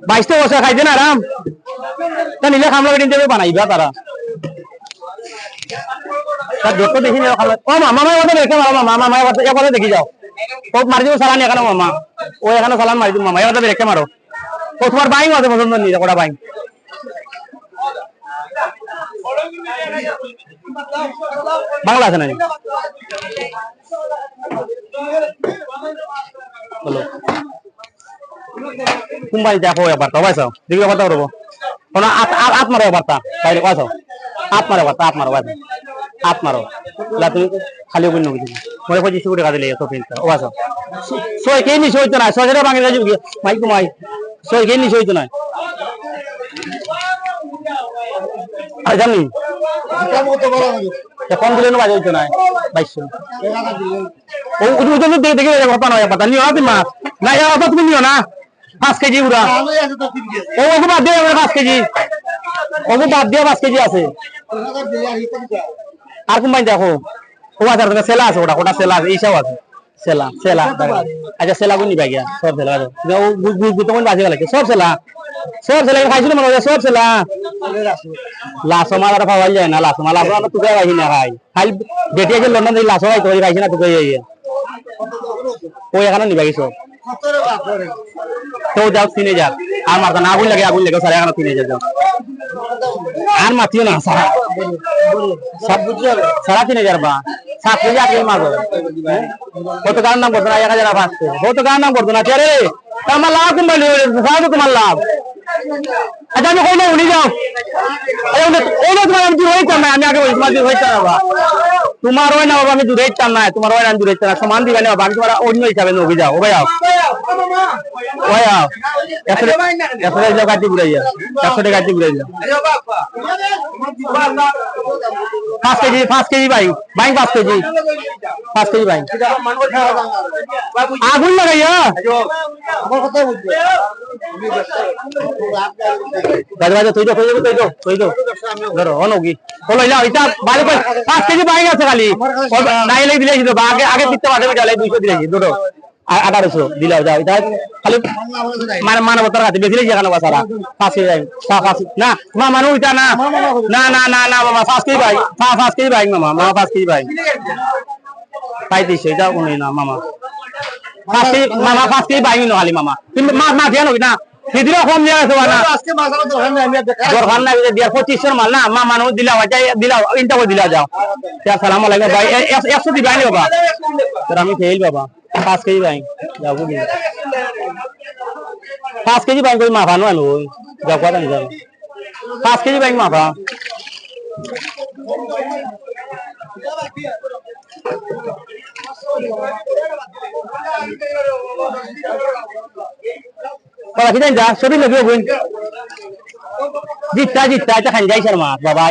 22 বছর খাইছে না আরাম তা নিলে খামলা বেটিন দেবে বানাইবা তারা তার যত দেখি নিও খামলা ও মামা মামা কথা দেখে মামা মামা মামা কথা এ কথা দেখি যাও ও মারি দিব সালান এখানে মামা ও এখানে সালান মারি দিব মামা এ কথা দেখে মারো ও তোমার বাইং আছে পছন্দ নি কোড়া বাইং বাংলা আছে না হলো কুম্বাই দেখো এবার তো বাইছো দেখি কথা করবো কোন আত মারো এবার তা বাইরে কইছো আত মারো এবার আত মারো বাইরে আত মারো লা তুমি খালি কই নবি মরে কই দিছি করে কাজে লেগে তো ফিনটা ও আছো সই কে নি সইতো না সজরে বাঙে যাবি মাই কুমাই সই কে নি সইতো না আর জানি এটা মত বড় হবে কোন দিলে না বাজে হইতো না 2200 ও উদু দেখে দেখে কথা নয় পাতা নিও না তুমি না এ কথা তুমি নিও না 5 কেজি উড়া ও ওকে বাদ দিয়ে 5 কেজি ওকে বাদ দিয়ে 5 কেজি আছে আর কোন ভাই দেখো ও আছে আর সেলা আছে ওটা সেলা আছে এইসব আছে সেলা আচ্ছা সেলা কোন নিবা গিয়া সব সেলা ও বুঝ তখন বাজে লাগে সব সেলা খাইছিল মনে হয় সব সেলা লাশ মারা পাওয়া যায় না লাশ মালা আমরা তুই খাই না খাই বেটিয়ে যে লন্ডন লাশ হয় তো খাইছি না তুই ও এখানে নিবা গেছো তো যাও 3000 আর মারতা না আগুন লাগে সারা এখানে 3000 যাও আর মাতিও না সারা সব বুঝছো সারা 3000 বা 7000 কে মাগো কত কার নাম করতো না 1000 ফাস্ট কত কার নাম করতো না রে তোমার লাভ কোন বলি সারা তোমার লাভ আচ্ছা আমি কই না উনি যাও ওই তোমার আমি দূরে চাই না আমি আগে বলি তোমার দূরে চাই না তোমার ওই না বাবা আমি দূরে চাই না তোমার ওই আমি দূরে চাই না সমান দিবা না বাবা আমি তোমার অন্য হিসাবে নবি যাও ও ভাই আও ওই আও 100 টাকা কাটি বুড়াইয়া 100 টাকা কাটি বুড়াইয়া 5 কেজি ভাই 5 কেজি ভাই আগুন লাগাইয়া আমার কথা বুঝছো বাজে তুই তো ধরো অনগি বলো যাও এটা বাইরে 5 কেজি বাইক আছে খালি নাইলে দিলেছি তো আগে পিছতে মাঠে জ্বালাই 200 দিলেছি দুটো 1800 দিলাও যাও এটা খালি মানে মানবতার কাছে বেশি লেগে কেন বাসারা 5 কেজি না মা মানু এটা না মামা 5 কেজি ভাই 5 কেজি ভাই মামা 5 কেজি ভাই পাইতেছে এটা কোনই না মামা 5 কেজি ভাই নো খালি মামা তুমি মা জানো না সেদিনও কম নিয়ে আসো না আজকে মাসালা দরকার নাই দিয়া 2500 মাল না মা মানু দিলাও দিলাও ইনটা করে দিলা যাও আসসালামু আলাইকুম ভাই 100 দিবাই নি বাবা তোর আমি ফেল বাবা 5 কেজি ভাই যাও বুঝি 5 কেজি ভাই কই মাফা নয় ওই যাও কথা নি যাও 5 কেজি ভাই মাফা Kalau kita enggak, sorry lebih gue. Jita, kita kan jai sama, bapak.